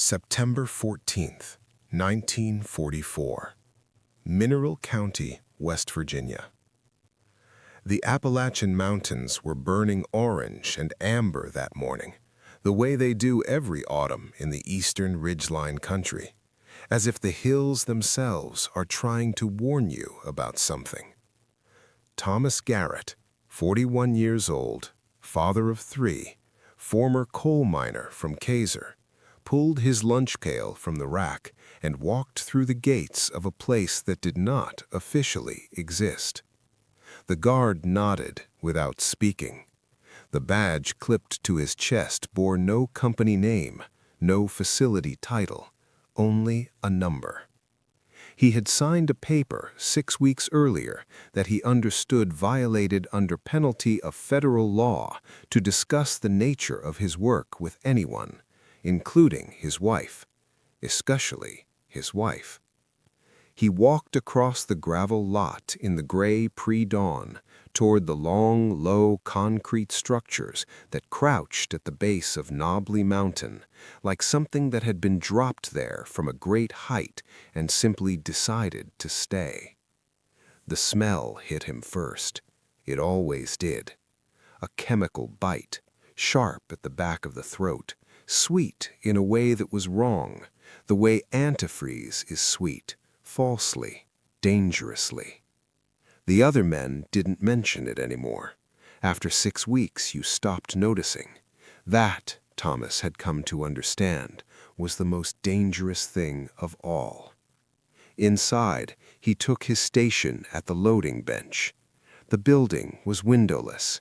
September 14th, 1944. Mineral County, West Virginia. The Appalachian Mountains were burning orange and amber that morning, the way they do every autumn in the eastern ridgeline country, as if the hills themselves are trying to warn you about something. Thomas Garrett, 41 years old, father of 3, former coal miner from Kaiser, pulled his lunch pail from the rack and walked through the gates of a place that did not officially exist. The guard nodded without speaking. The badge clipped to his chest bore no company name, no facility title, only a number. He had signed a paper 6 weeks earlier that he understood violated under penalty of federal law to discuss the nature of his work with anyone, including his wife, especially his wife. He walked across the gravel lot in the gray pre-dawn toward the long, low concrete structures that crouched at the base of Knobley Mountain, like something that had been dropped there from a great height and simply decided to stay. The smell hit him first. It always did. A chemical bite, sharp at the back of the throat, sweet in a way that was wrong, the way antifreeze is sweet, falsely, dangerously. The other men didn't mention it anymore. After 6 weeks, you stopped noticing. That, Thomas had come to understand, was the most dangerous thing of all. Inside, he took his station at the loading bench. The building was windowless.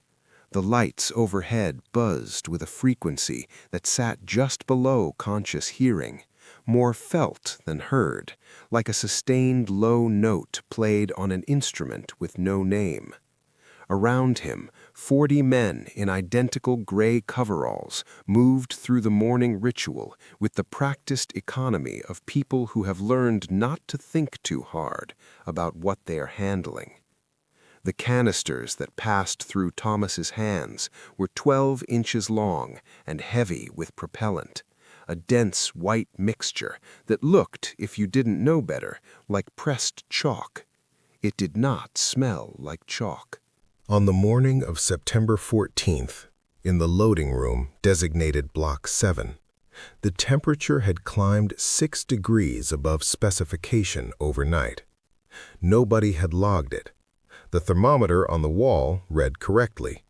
The lights overhead buzzed with a frequency that sat just below conscious hearing, more felt than heard, like a sustained low note played on an instrument with no name. Around him, 40 men in identical gray coveralls moved through the morning ritual with the practiced economy of people who have learned not to think too hard about what they are handling. The canisters that passed through Thomas's hands were 12 inches long and heavy with propellant, a dense white mixture that looked, if you didn't know better, like pressed chalk. It did not smell like chalk. On the morning of September 14th, in the loading room designated Block 7, the temperature had climbed 6 degrees above specification overnight. Nobody had logged it. The thermometer on the wall read correctly,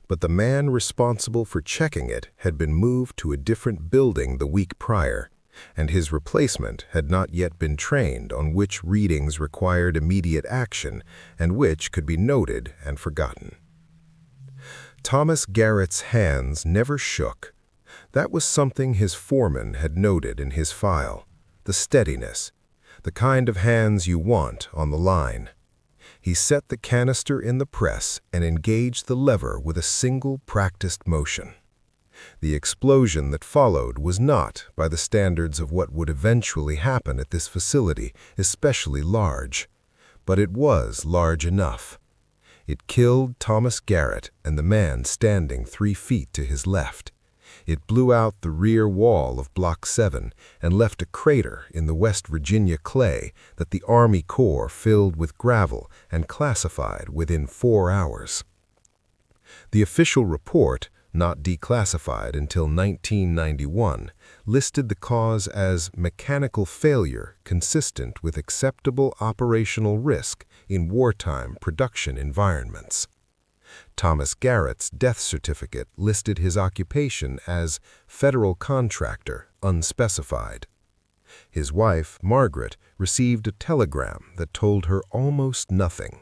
but the man responsible for checking it had been moved to a different building the week prior, and his replacement had not yet been trained on which readings required immediate action and which could be noted and forgotten. Thomas Garrett's hands never shook. That was something his foreman had noted in his file, the steadiness, the kind of hands you want on the line. He set the canister in the press and engaged the lever with a single practiced motion. The explosion that followed was not, by the standards of what would eventually happen at this facility, especially large, but it was large enough. It killed Thomas Garrett and the man standing 3 feet to his left. It blew out the rear wall of Block 7 and left a crater in the West Virginia clay that the Army Corps filled with gravel and classified within 4 hours. The official report, not declassified until 1991, listed the cause as mechanical failure consistent with acceptable operational risk in wartime production environments. Thomas Garrett's death certificate listed his occupation as federal contractor, unspecified. His wife, Margaret, received a telegram that told her almost nothing.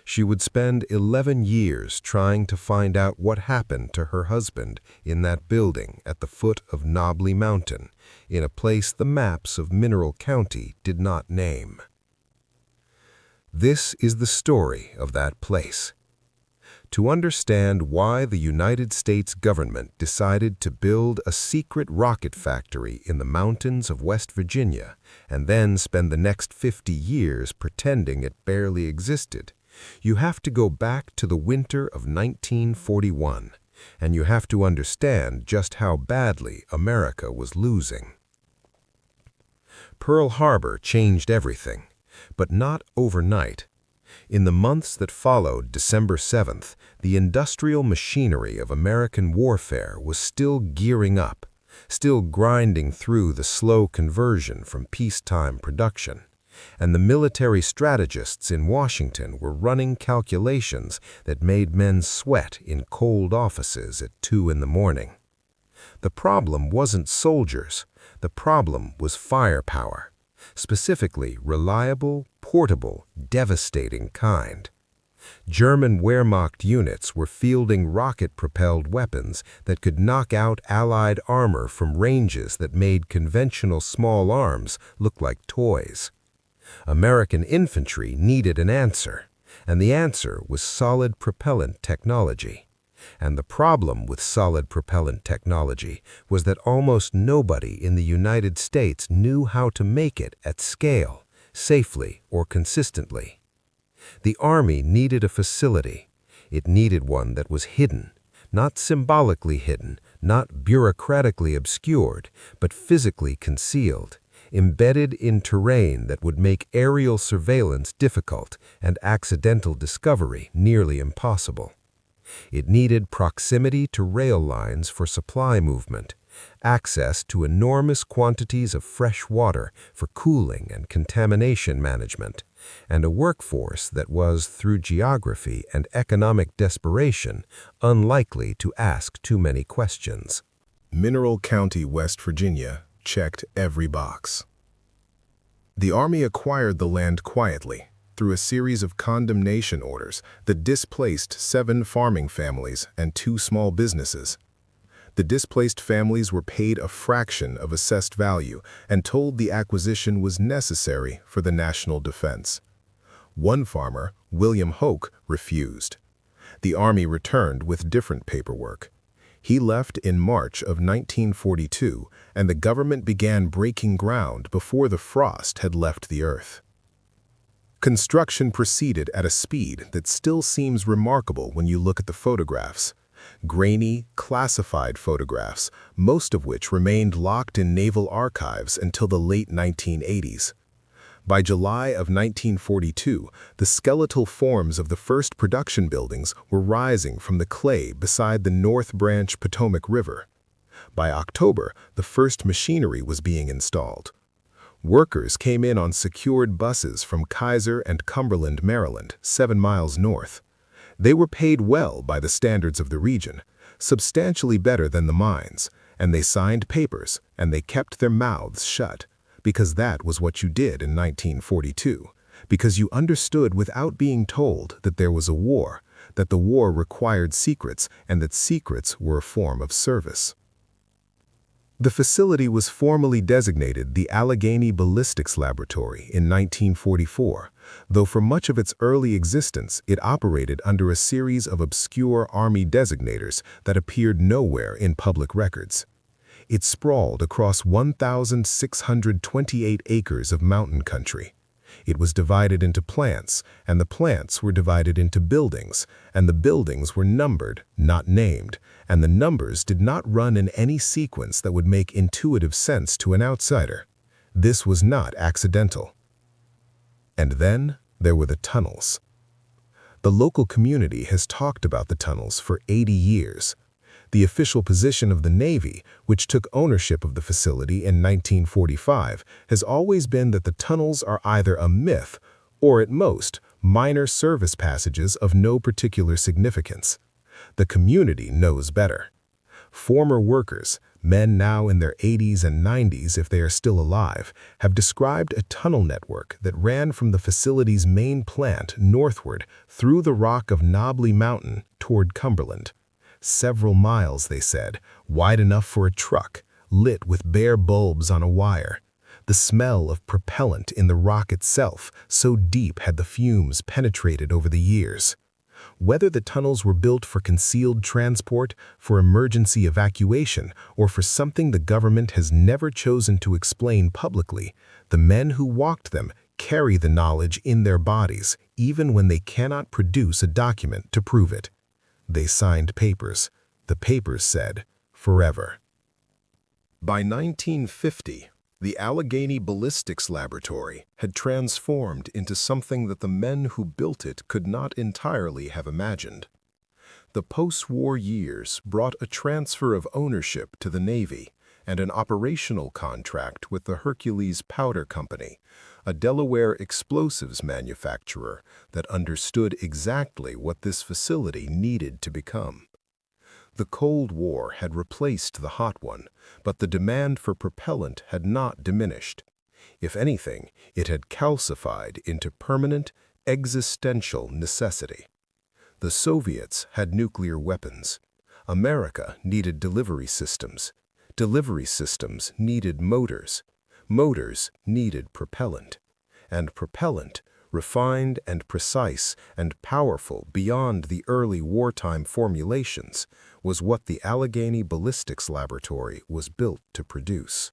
She would spend 11 years trying to find out what happened to her husband in that building at the foot of Knobley Mountain, in a place the maps of Mineral County did not name. This is the story of that place. To understand why the United States government decided to build a secret rocket factory in the mountains of West Virginia and then spend the next 50 years pretending it barely existed, you have to go back to the winter of 1941, and you have to understand just how badly America was losing. Pearl Harbor changed everything, but not overnight. In the months that followed December 7th, the industrial machinery of American warfare was still gearing up, still grinding through the slow conversion from peacetime production. And the military strategists in Washington were running calculations that made men sweat in cold offices at 2 in the morning. The problem wasn't soldiers. The problem was firepower, specifically reliable, portable, devastating kind. German Wehrmacht units were fielding rocket-propelled weapons that could knock out Allied armor from ranges that made conventional small arms look like toys. American infantry needed an answer, and the answer was solid propellant technology. And the problem with solid propellant technology was that almost nobody in the United States knew how to make it at scale, safely or consistently. The Army needed a facility. It needed one that was hidden, not symbolically hidden, not bureaucratically obscured, but physically concealed, embedded in terrain that would make aerial surveillance difficult and accidental discovery nearly impossible. It needed proximity to rail lines for supply movement, access to enormous quantities of fresh water for cooling and contamination management, and a workforce that was, through geography and economic desperation, unlikely to ask too many questions. Mineral County, West Virginia, checked every box. The Army acquired the land quietly, through a series of condemnation orders that displaced 7 farming families and 2 small businesses. The displaced families were paid a fraction of assessed value and told the acquisition was necessary for the national defense. One farmer, William Hoke, refused. The Army returned with different paperwork. He left in March of 1942, and the government began breaking ground before the frost had left the earth. Construction proceeded at a speed that still seems remarkable when you look at the photographs. Grainy, classified photographs, most of which remained locked in naval archives until the late 1980s. By July of 1942, the skeletal forms of the first production buildings were rising from the clay beside the North Branch Potomac River. By October, the first machinery was being installed. Workers came in on secured buses from Kaiser and Cumberland, Maryland, 7 miles north. They were paid well by the standards of the region, substantially better than the mines, and they signed papers, and they kept their mouths shut, because that was what you did in 1942, because you understood without being told that there was a war, that the war required secrets, and that secrets were a form of service. The facility was formally designated the Allegany Ballistics Laboratory in 1944, though for much of its early existence it operated under a series of obscure Army designators that appeared nowhere in public records. It sprawled across 1,628 acres of mountain country. It was divided into plants, and the plants were divided into buildings, and the buildings were numbered, not named, and the numbers did not run in any sequence that would make intuitive sense to an outsider. This was not accidental. And then there were the tunnels. The local community has talked about the tunnels for 80 years. The official position of the Navy, which took ownership of the facility in 1945, has always been that the tunnels are either a myth or, at most, minor service passages of no particular significance. The community knows better. Former workers, men now in their 80s and 90s if they are still alive, have described a tunnel network that ran from the facility's main plant northward through the rock of Knobley Mountain toward Cumberland. Several miles, they said, wide enough for a truck, lit with bare bulbs on a wire. The smell of propellant in the rock itself, so deep had the fumes penetrated over the years. Whether the tunnels were built for concealed transport, for emergency evacuation, or for something the government has never chosen to explain publicly, the men who walked them carry the knowledge in their bodies, even when they cannot produce a document to prove it. They signed papers. The papers said, "Forever." By 1950, The Allegany Ballistics Laboratory had transformed into something that the men who built it could not entirely have imagined. The post-war years brought a transfer of ownership to the Navy and an operational contract with the Hercules Powder Company, a Delaware explosives manufacturer that understood exactly what this facility needed to become. The Cold War had replaced the hot one, but the demand for propellant had not diminished. If anything, it had calcified into permanent, existential necessity. The Soviets had nuclear weapons. America needed delivery systems. Delivery systems needed motors. Motors needed propellant. And propellant, refined and precise and powerful beyond the early wartime formulations, was what the Allegany Ballistics Laboratory was built to produce.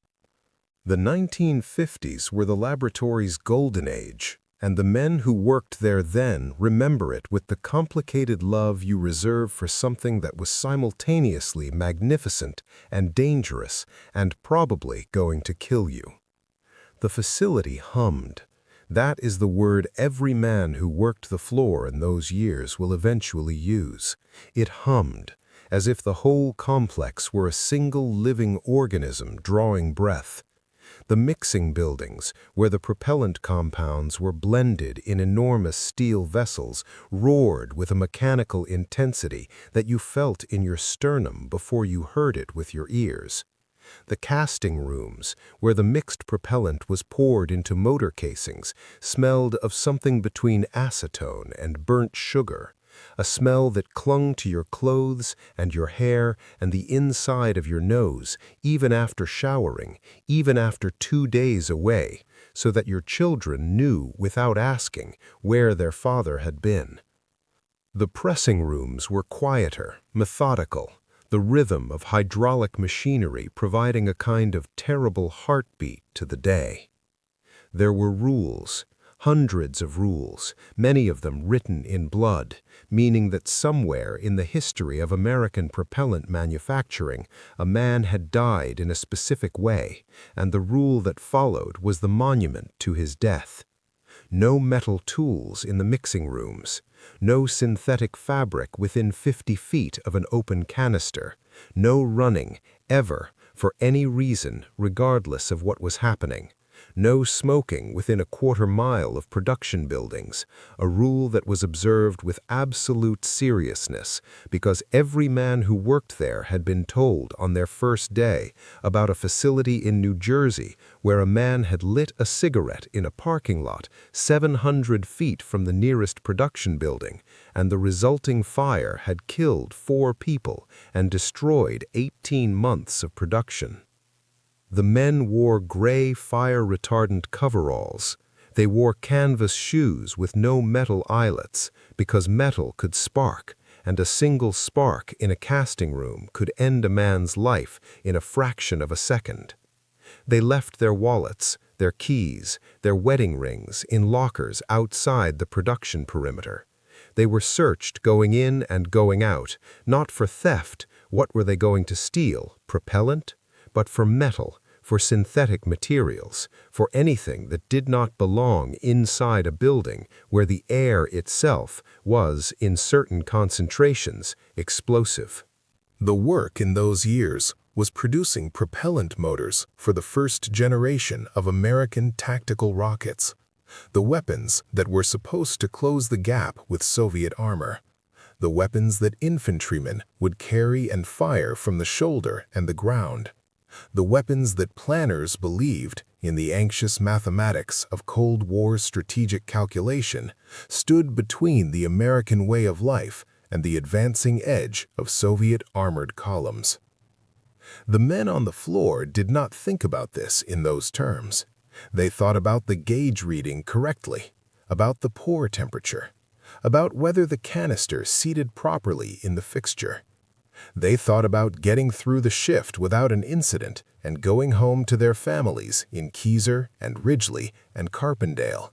The 1950s were the laboratory's golden age, and the men who worked there then remember it with the complicated love you reserve for something that was simultaneously magnificent and dangerous and probably going to kill you. The facility hummed. That is the word every man who worked the floor in those years will eventually use. It hummed, as if the whole complex were a single living organism drawing breath. The mixing buildings, where the propellant compounds were blended in enormous steel vessels, roared with a mechanical intensity that you felt in your sternum before you heard it with your ears. The casting rooms, where the mixed propellant was poured into motor casings, smelled of something between acetone and burnt sugar, a smell that clung to your clothes and your hair and the inside of your nose, even after showering, even after 2 days away, so that your children knew without asking where their father had been. The pressing rooms were quieter, methodical, the rhythm of hydraulic machinery providing a kind of terrible heartbeat to the day. There were rules, hundreds of rules, many of them written in blood, meaning that somewhere in the history of American propellant manufacturing, a man had died in a specific way, and the rule that followed was the monument to his death. No metal tools in the mixing rooms, no synthetic fabric within 50 feet of an open canister, no running, ever, for any reason, regardless of what was happening. No smoking within a quarter-mile of production buildings, a rule that was observed with absolute seriousness because every man who worked there had been told on their first day about a facility in New Jersey where a man had lit a cigarette in a parking lot 700 feet from the nearest production building, and the resulting fire had killed 4 people and destroyed 18 months of production. The men wore gray fire-retardant coveralls. They wore canvas shoes with no metal eyelets because metal could spark, and a single spark in a casting room could end a man's life in a fraction of a second. They left their wallets, their keys, their wedding rings in lockers outside the production perimeter. They were searched going in and going out, not for theft. What were they going to steal? Propellant? But for metal, for synthetic materials, for anything that did not belong inside a building where the air itself was, in certain concentrations, explosive. The work in those years was producing propellant motors for the first generation of American tactical rockets, the weapons that were supposed to close the gap with Soviet armor, the weapons that infantrymen would carry and fire from the shoulder and the ground, the weapons that planners believed, in the anxious mathematics of Cold War strategic calculation, stood between the American way of life and the advancing edge of Soviet armored columns. The men on the floor did not think about this in those terms. They thought about the gauge reading correctly, about the pour temperature, about whether the canister seated properly in the fixture. They thought about getting through the shift without an incident and going home to their families in Keyser and Ridgely and Carpendale,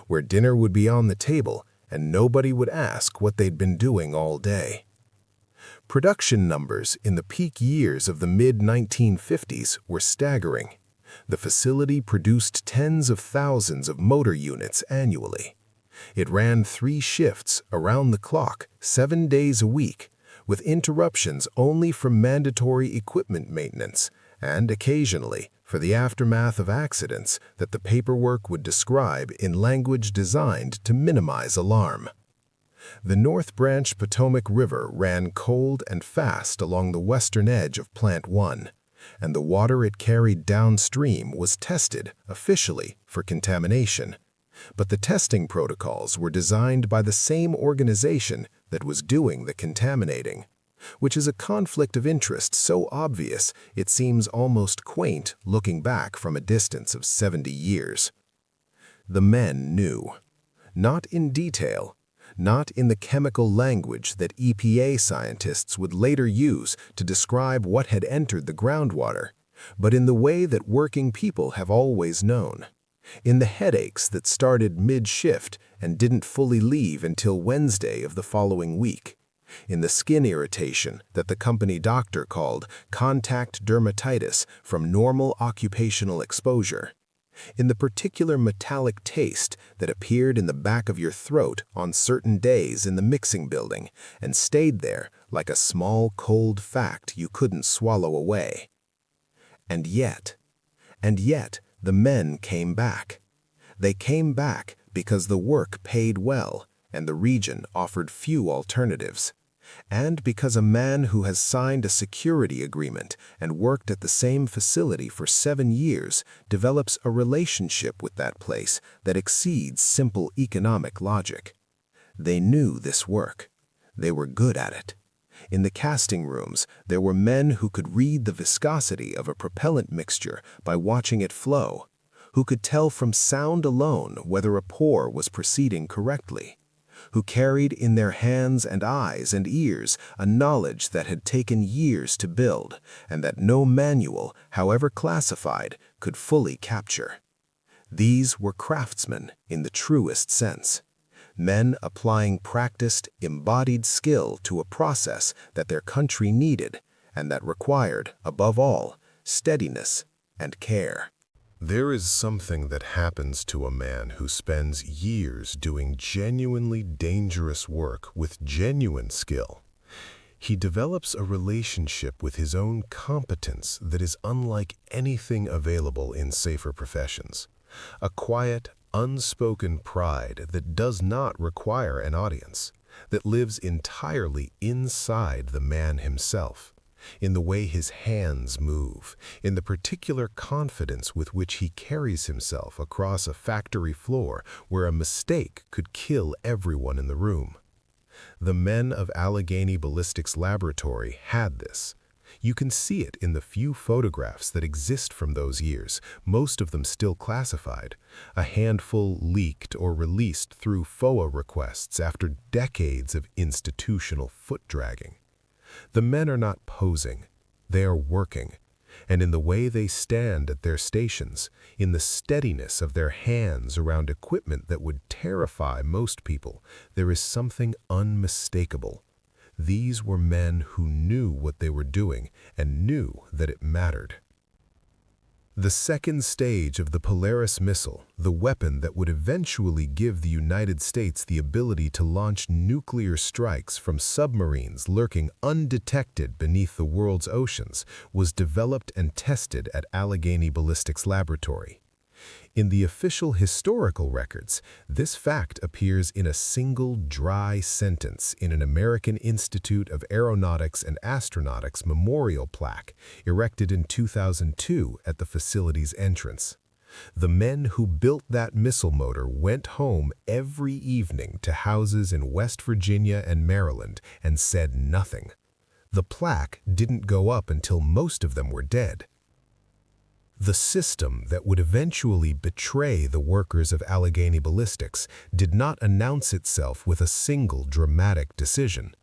where dinner would be on the table and nobody would ask what they'd been doing all day. Production numbers in the peak years of the mid-1950s were staggering. The facility produced tens of thousands of motor units annually. It ran 3 shifts around the clock, 7 days a week, with interruptions only for mandatory equipment maintenance and occasionally for the aftermath of accidents that the paperwork would describe in language designed to minimize alarm. The North Branch Potomac River ran cold and fast along the western edge of Plant 1, and the water it carried downstream was tested officially for contamination. But the testing protocols were designed by the same organization that was doing the contaminating, which is a conflict of interest so obvious it seems almost quaint looking back from a distance of 70 years. The men knew. Not in detail, not in the chemical language that EPA scientists would later use to describe what had entered the groundwater, but in the way that working people have always known. In the headaches that started mid-shift and didn't fully leave until Wednesday of the following week. In the skin irritation that the company doctor called contact dermatitis from normal occupational exposure. In the particular metallic taste that appeared in the back of your throat on certain days in the mixing building and stayed there like a small cold fact you couldn't swallow away. And yet, the men came back. They came back because the work paid well and the region offered few alternatives. And because a man who has signed a security agreement and worked at the same facility for 7 years develops a relationship with that place that exceeds simple economic logic. They knew this work. They were good at it. In the casting rooms, there were men who could read the viscosity of a propellant mixture by watching it flow, who could tell from sound alone whether a pour was proceeding correctly, who carried in their hands and eyes and ears a knowledge that had taken years to build and that no manual, however classified, could fully capture. These were craftsmen in the truest sense, men applying practiced, embodied skill to a process that their country needed and that required, above all, steadiness and care. There is something that happens to a man who spends years doing genuinely dangerous work with genuine skill. He develops a relationship with his own competence that is unlike anything available in safer professions. A quiet, unspoken pride that does not require an audience, that lives entirely inside the man himself. In the way his hands move, in the particular confidence with which he carries himself across a factory floor where a mistake could kill everyone in the room. The men of Allegany Ballistics Laboratory had this. You can see it in the few photographs that exist from those years, most of them still classified, a handful leaked or released through FOA requests after decades of institutional foot-dragging. The men are not posing, they are working, and in the way they stand at their stations, in the steadiness of their hands around equipment that would terrify most people, there is something unmistakable. These were men who knew what they were doing and knew that it mattered. The second stage of the Polaris missile, the weapon that would eventually give the United States the ability to launch nuclear strikes from submarines lurking undetected beneath the world's oceans, was developed and tested at Allegany Ballistics Laboratory. In the official historical records, this fact appears in a single dry sentence in an American Institute of Aeronautics and Astronautics memorial plaque erected in 2002 at the facility's entrance. The men who built that missile motor went home every evening to houses in West Virginia and Maryland and said nothing. The plaque didn't go up until most of them were dead. The system that would eventually betray the workers of Allegany Ballistics did not announce itself with a single dramatic decision.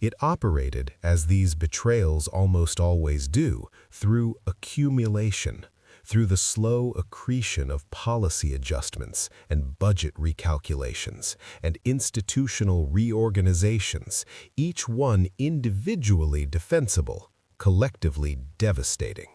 It operated, as these betrayals almost always do, through accumulation, through the slow accretion of policy adjustments and budget recalculations and institutional reorganizations, each one individually defensible, collectively devastating.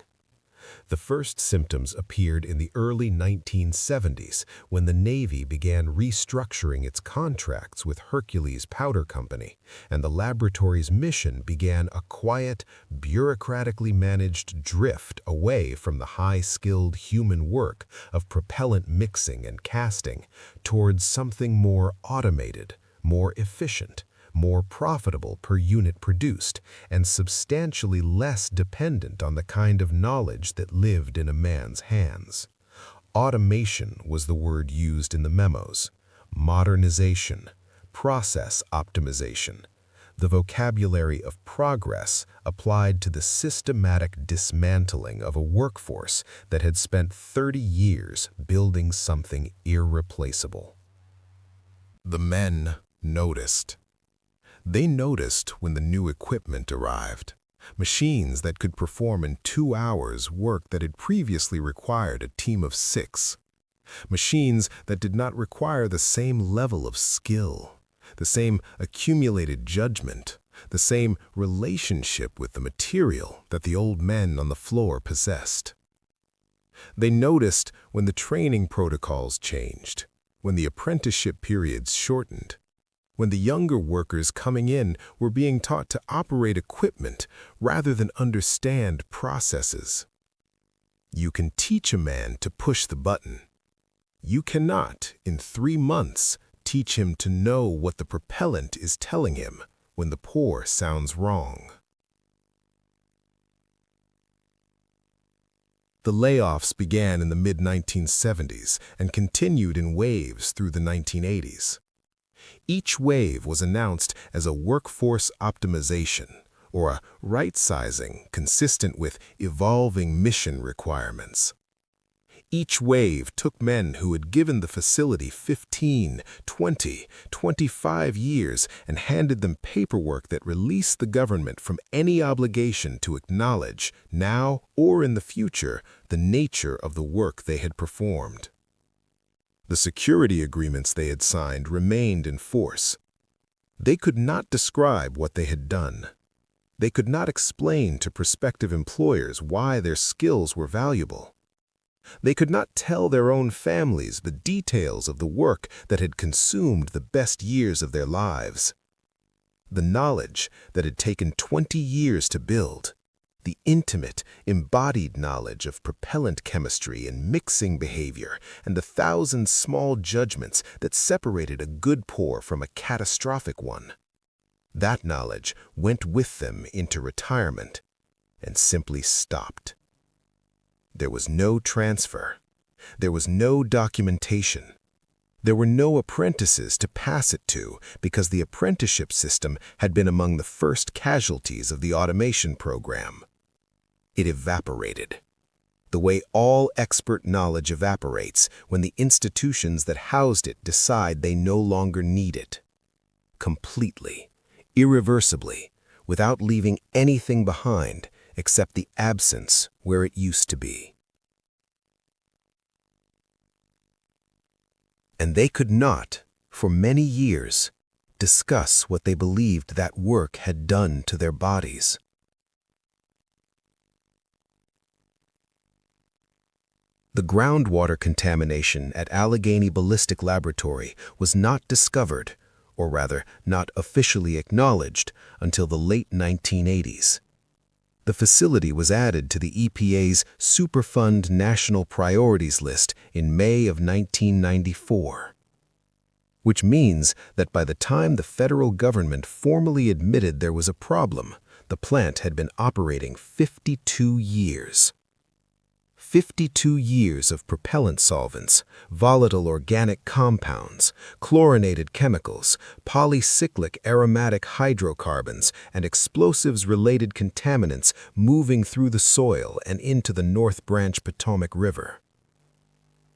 The first symptoms appeared in the early 1970s when the Navy began restructuring its contracts with Hercules Powder Company, and the laboratory's mission began a quiet, bureaucratically managed drift away from the high-skilled human work of propellant mixing and casting towards something more automated, more efficient, more profitable per unit produced, and substantially less dependent on the kind of knowledge that lived in a man's hands. Automation was the word used in the memos. Modernization, process optimization, the vocabulary of progress applied to the systematic dismantling of a workforce that had spent 30 years building something irreplaceable. The men noticed. They noticed when the new equipment arrived. Machines that could perform in 2 hours work that had previously required a team of 6. Machines that did not require the same level of skill, the same accumulated judgment, the same relationship with the material that the old men on the floor possessed. They noticed when the training protocols changed, when the apprenticeship periods shortened, when the younger workers coming in were being taught to operate equipment rather than understand processes. You can teach a man to push the button. You cannot, in 3 months, teach him to know what the propellant is telling him when the pour sounds wrong. The layoffs began in the mid-1970s and continued in waves through the 1980s. Each wave was announced as a workforce optimization, or a right-sizing consistent with evolving mission requirements. Each wave took men who had given the facility 15, 20, 25 years and handed them paperwork that released the government from any obligation to acknowledge, now or in the future, the nature of the work they had performed. The security agreements they had signed remained in force. They could not describe what they had done. They could not explain to prospective employers why their skills were valuable. They could not tell their own families the details of the work that had consumed the best years of their lives. The knowledge that had taken 20 years to build, the intimate, embodied knowledge of propellant chemistry and mixing behavior, and the 1,000 small judgments that separated a good pour from a catastrophic one. That knowledge went with them into retirement and simply stopped. There was no transfer. There was no documentation. There were no apprentices to pass it to because the apprenticeship system had been among the first casualties of the automation program. It evaporated, the way all expert knowledge evaporates when the institutions that housed it decide they no longer need it. Completely, irreversibly, without leaving anything behind except the absence where it used to be. And they could not, for many years, discuss what they believed that work had done to their bodies. The groundwater contamination at Allegany Ballistics Laboratory was not discovered, or rather, not officially acknowledged, until the late 1980s. The facility was added to the EPA's Superfund National Priorities List in May of 1994, which means that by the time the federal government formally admitted there was a problem, the plant had been operating 52 years. 52 years of propellant solvents, volatile organic compounds, chlorinated chemicals, polycyclic aromatic hydrocarbons, and explosives-related contaminants moving through the soil and into the North Branch Potomac River.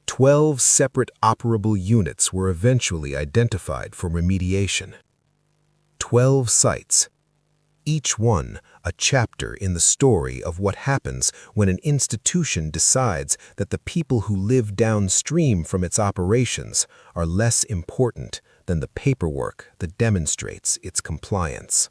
12 separate operable units were eventually identified for remediation. 12 sites, each one a chapter in the story of what happens when an institution decides that the people who live downstream from its operations are less important than the paperwork that demonstrates its compliance.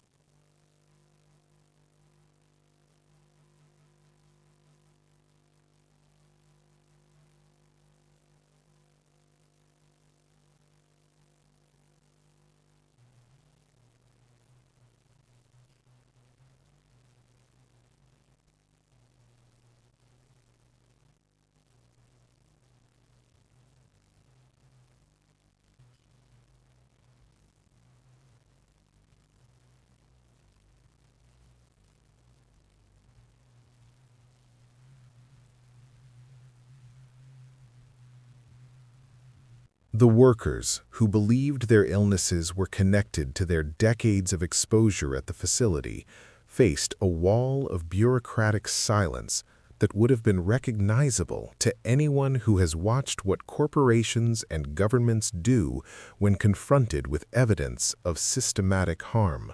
The workers, who believed their illnesses were connected to their decades of exposure at the facility, faced a wall of bureaucratic silence that would have been recognizable to anyone who has watched what corporations and governments do when confronted with evidence of systematic harm.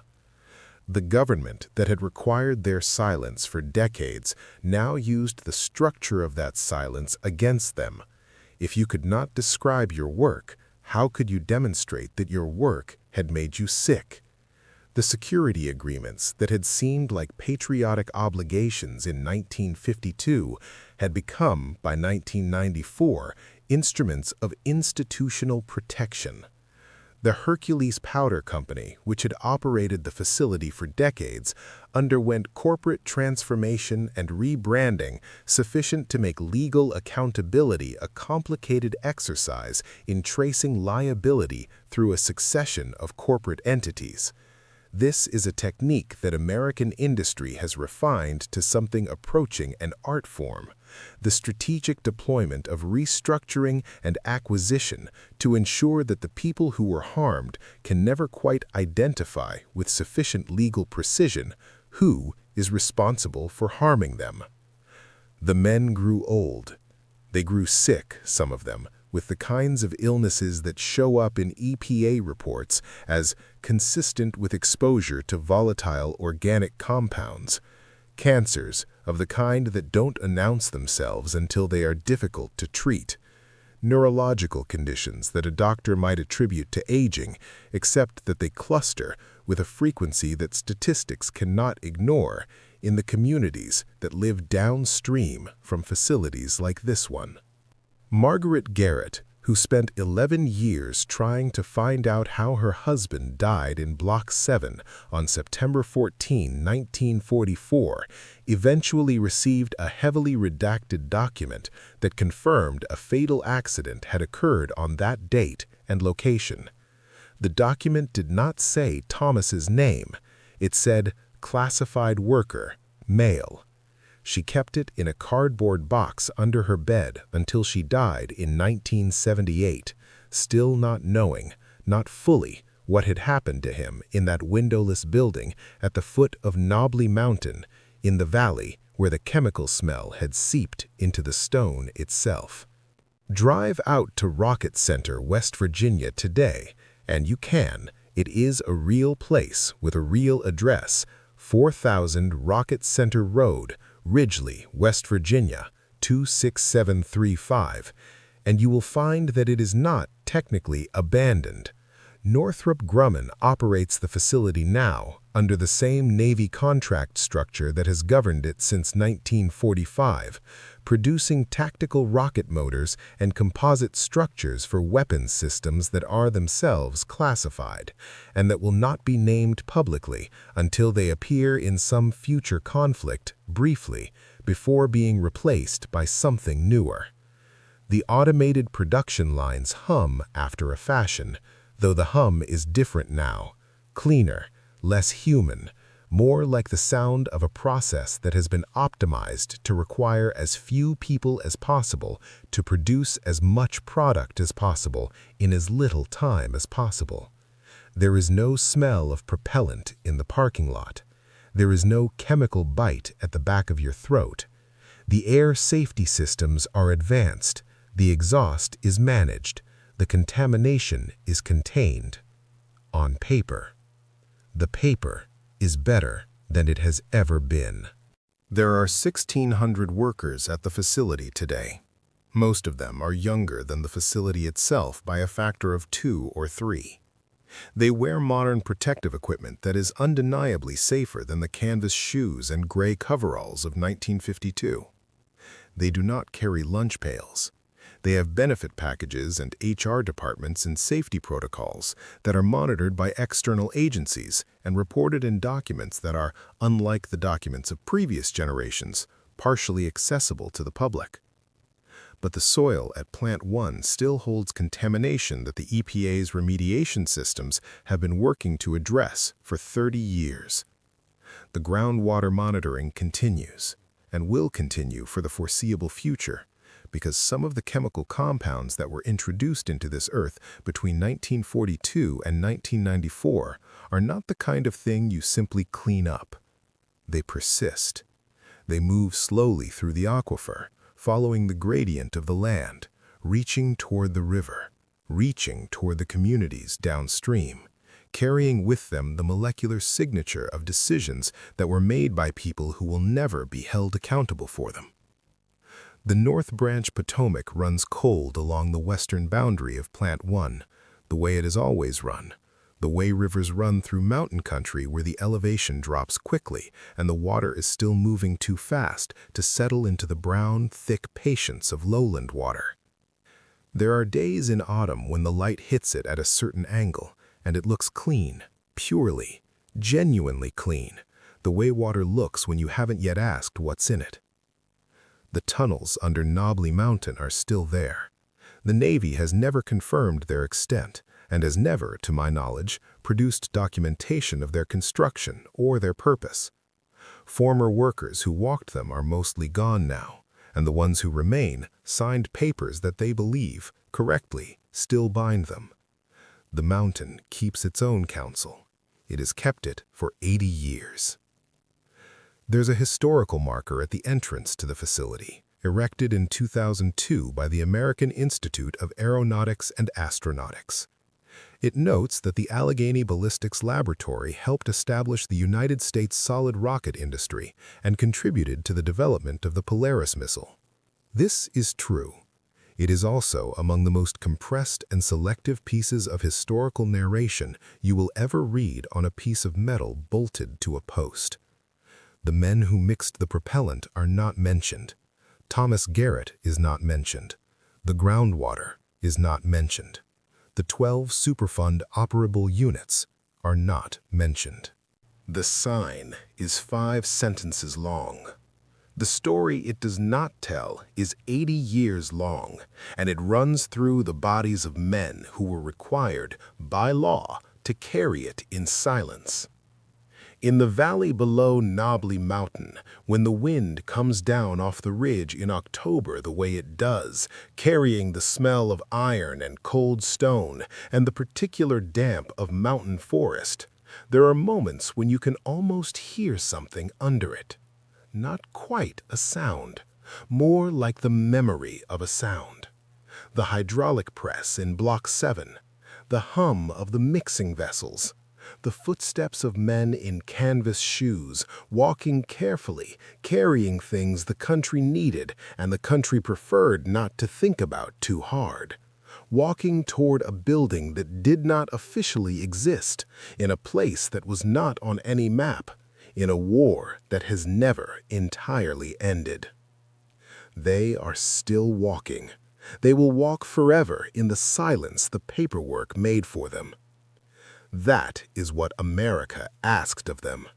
The government that had required their silence for decades now used the structure of that silence against them. If you could not describe your work, how could you demonstrate that your work had made you sick? The security agreements that had seemed like patriotic obligations in 1952 had become, by 1994, instruments of institutional protection. The Hercules Powder Company, which had operated the facility for decades, underwent corporate transformation and rebranding sufficient to make legal accountability a complicated exercise in tracing liability through a succession of corporate entities. This is a technique that American industry has refined to something approaching an art form, the strategic deployment of restructuring and acquisition to ensure that the people who were harmed can never quite identify with sufficient legal precision who is responsible for harming them. The men grew old. They grew sick, some of them, with the kinds of illnesses that show up in EPA reports as consistent with exposure to volatile organic compounds. Cancers of the kind that don't announce themselves until they are difficult to treat. Neurological conditions that a doctor might attribute to aging, except that they cluster with a frequency that statistics cannot ignore in the communities that live downstream from facilities like this one. Margaret Garrett, who spent 11 years trying to find out how her husband died in Block 7 on September 14, 1944, eventually received a heavily redacted document that confirmed a fatal accident had occurred on that date and location. The document did not say Thomas's name. It said, "Classified worker, male." She kept it in a cardboard box under her bed until she died in 1978, still not knowing, not fully, what had happened to him in that windowless building at the foot of Knobley Mountain, in the valley where the chemical smell had seeped into the stone itself. Drive out to Rocket Center, West Virginia today, and you can. It is a real place with a real address, 4000 Rocket Center Road, Ridgely, West Virginia, 26735, and you will find that it is not technically abandoned. Northrop Grumman operates the facility now under the same Navy contract structure that has governed it since 1945, producing tactical rocket motors and composite structures for weapons systems that are themselves classified, and that will not be named publicly until they appear in some future conflict, briefly, before being replaced by something newer. The automated production lines hum after a fashion, though the hum is different now, cleaner, less human, more like the sound of a process that has been optimized to require as few people as possible to produce as much product as possible in as little time as possible. There is no smell of propellant in the parking lot. There is no chemical bite at the back of your throat. The air safety systems are advanced. The exhaust is managed. The contamination is contained. On paper. The paper is better than it has ever been. There are 1,600 workers at the facility today. Most of them are younger than the facility itself by a factor of 2 or 3. They wear modern protective equipment that is undeniably safer than the canvas shoes and gray coveralls of 1952. They do not carry lunch pails. They have benefit packages and HR departments and safety protocols that are monitored by external agencies and reported in documents that are, unlike the documents of previous generations, partially accessible to the public. But the soil at Plant 1 still holds contamination that the EPA's remediation systems have been working to address for 30 years. The groundwater monitoring continues and will continue for the foreseeable future, because some of the chemical compounds that were introduced into this earth between 1942 and 1994 are not the kind of thing you simply clean up. They persist. They move slowly through the aquifer, following the gradient of the land, reaching toward the river, reaching toward the communities downstream, carrying with them the molecular signature of decisions that were made by people who will never be held accountable for them. The North Branch Potomac runs cold along the western boundary of Plant 1, the way it has always run, the way rivers run through mountain country where the elevation drops quickly and the water is still moving too fast to settle into the brown, thick patience of lowland water. There are days in autumn when the light hits it at a certain angle, and it looks clean, purely, genuinely clean, the way water looks when you haven't yet asked what's in it. The tunnels under Knobley Mountain are still there. The Navy has never confirmed their extent, and has never, to my knowledge, produced documentation of their construction or their purpose. Former workers who walked them are mostly gone now, and the ones who remain signed papers that they believe, correctly, still bind them. The mountain keeps its own counsel. It has kept it for 80 years. There's a historical marker at the entrance to the facility, erected in 2002 by the American Institute of Aeronautics and Astronautics. It notes that the Allegany Ballistics Laboratory helped establish the United States solid rocket industry and contributed to the development of the Polaris missile. This is true. It is also among the most compressed and selective pieces of historical narration you will ever read on a piece of metal bolted to a post. The men who mixed the propellant are not mentioned. Thomas Garrett is not mentioned. The groundwater is not mentioned. The 12 Superfund operable units are not mentioned. The sign is 5 sentences long. The story it does not tell is 80 years long, and it runs through the bodies of men who were required, by law, to carry it in silence. In the valley below Knobley Mountain, when the wind comes down off the ridge in October the way it does, carrying the smell of iron and cold stone and the particular damp of mountain forest, there are moments when you can almost hear something under it. Not quite a sound, more like the memory of a sound. The hydraulic press in Block 7, the hum of the mixing vessels, the footsteps of men in canvas shoes, walking carefully, carrying things the country needed and the country preferred not to think about too hard. Walking toward a building that did not officially exist, in a place that was not on any map, in a war that has never entirely ended. They are still walking. They will walk forever in the silence the paperwork made for them. That is what America asked of them,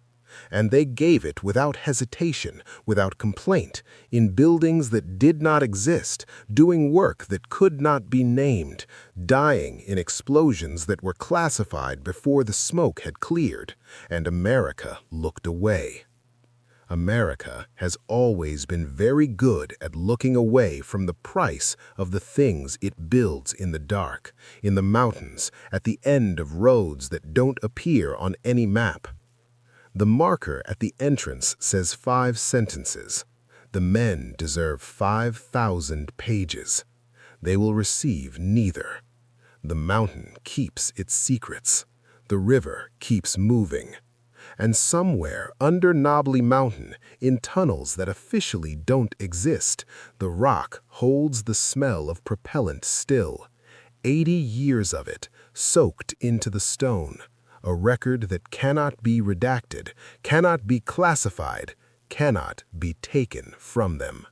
and they gave it without hesitation, without complaint, in buildings that did not exist, doing work that could not be named, dying in explosions that were classified before the smoke had cleared, and America looked away. America has always been very good at looking away from the price of the things it builds in the dark, in the mountains, at the end of roads that don't appear on any map. The marker at the entrance says 5 sentences. The men deserve 5,000 pages. They will receive neither. The mountain keeps its secrets. The river keeps moving. And somewhere under Knobley Mountain, in tunnels that officially don't exist, the rock holds the smell of propellant still. 80 years of it, soaked into the stone. A record that cannot be redacted, cannot be classified, cannot be taken from them.